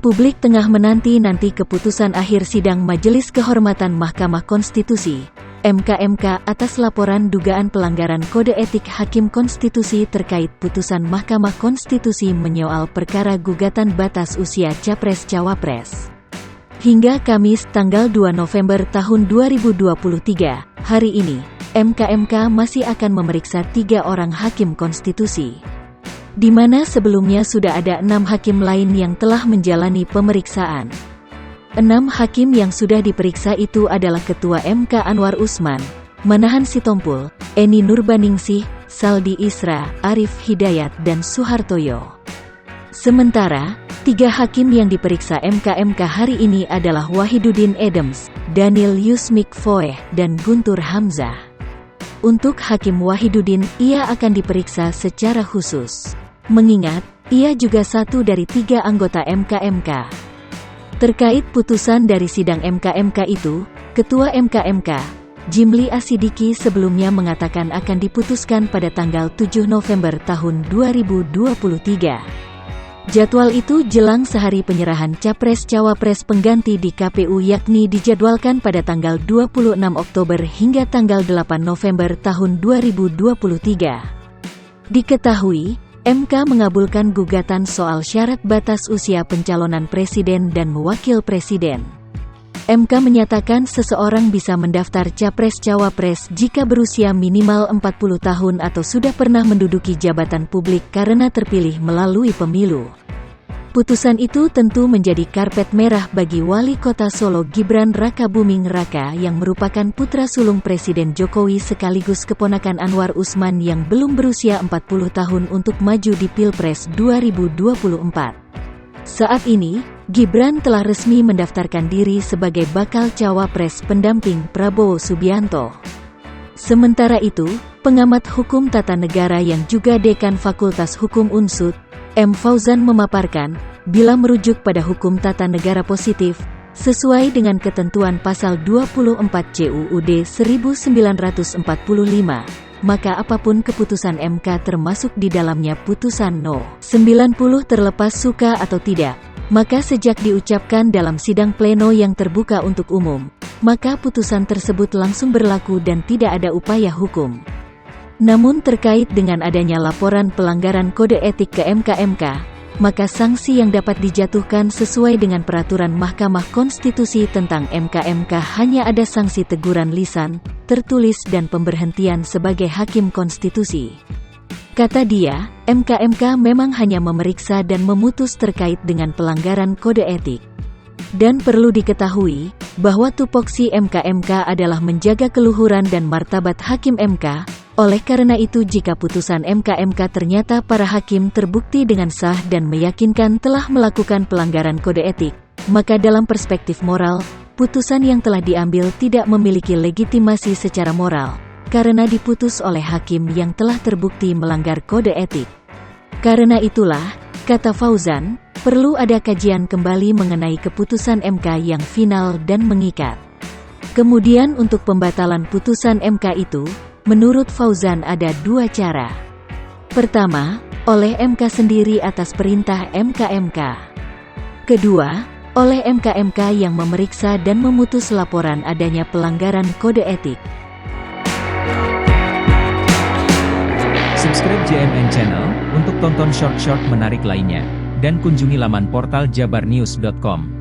Publik tengah menanti-nanti keputusan akhir sidang Majelis Kehormatan Mahkamah Konstitusi (MK) atas laporan dugaan pelanggaran kode etik Hakim Konstitusi terkait putusan Mahkamah Konstitusi menyoal perkara gugatan batas usia Capres-Cawapres. Hingga Kamis tanggal 2 November tahun 2023, hari ini, MK masih akan memeriksa 3 orang Hakim Konstitusi. Di mana sebelumnya sudah ada 6 hakim lain yang telah menjalani pemeriksaan. 6 hakim yang sudah diperiksa itu adalah Ketua MK Anwar Usman, Manahan Sitompul, Eni Nurbaningsih, Saldi Isra, Arif Hidayat dan Suhartoyo. Sementara, 3 hakim yang diperiksa MK hari ini adalah Wahidudin Adams, Daniel Yusmik Foeh, dan Guntur Hamzah. Untuk Hakim Wahidudin, ia akan diperiksa secara khusus. Mengingat, ia juga satu dari 3 anggota MK. Terkait putusan dari sidang MK itu, Ketua MK, Jimli Asidiki sebelumnya mengatakan akan diputuskan pada tanggal 7 November tahun 2023. Jadwal itu jelang sehari penyerahan Capres-Cawapres pengganti di KPU yakni dijadwalkan pada tanggal 26 Oktober hingga tanggal 8 November tahun 2023. Diketahui, MK mengabulkan gugatan soal syarat batas usia pencalonan presiden dan wakil presiden. MK menyatakan seseorang bisa mendaftar Capres-Cawapres jika berusia minimal 40 tahun atau sudah pernah menduduki jabatan publik karena terpilih melalui pemilu. Putusan itu tentu menjadi karpet merah bagi Wali Kota Solo Gibran Rakabuming Raka yang merupakan putra sulung Presiden Jokowi sekaligus keponakan Anwar Usman yang belum berusia 40 tahun untuk maju di Pilpres 2024. Saat ini, Gibran telah resmi mendaftarkan diri sebagai bakal cawapres pendamping Prabowo Subianto. Sementara itu, pengamat hukum tata negara yang juga dekan Fakultas Hukum UNSUD, M. Fauzan memaparkan, bila merujuk pada hukum tata negara positif, sesuai dengan ketentuan pasal 24 CUUD 1945, maka apapun keputusan MK termasuk di dalamnya putusan No. 90 terlepas suka atau tidak, maka sejak diucapkan dalam sidang pleno yang terbuka untuk umum, maka putusan tersebut langsung berlaku dan tidak ada upaya hukum. Namun terkait dengan adanya laporan pelanggaran kode etik ke MK, maka sanksi yang dapat dijatuhkan sesuai dengan peraturan Mahkamah Konstitusi tentang MK hanya ada sanksi teguran lisan, tertulis dan pemberhentian sebagai Hakim Konstitusi. Kata dia, MK memang hanya memeriksa dan memutus terkait dengan pelanggaran kode etik. Dan perlu diketahui, bahwa tupoksi MK adalah menjaga keluhuran dan martabat Hakim MK. Oleh karena itu jika putusan MK ternyata para hakim terbukti dengan sah dan meyakinkan telah melakukan pelanggaran kode etik, maka dalam perspektif moral, putusan yang telah diambil tidak memiliki legitimasi secara moral, karena diputus oleh hakim yang telah terbukti melanggar kode etik. Karena itulah, kata Fauzan, perlu ada kajian kembali mengenai keputusan MK yang final dan mengikat. Kemudian untuk pembatalan putusan MK itu, menurut Fauzan ada 2 cara. Pertama, oleh MK sendiri atas perintah MK. Kedua, oleh MK yang memeriksa dan memutus laporan adanya pelanggaran kode etik. Subscribe JMN Channel untuk tonton short-short menarik lainnya, dan kunjungi laman portal jabarnews.com.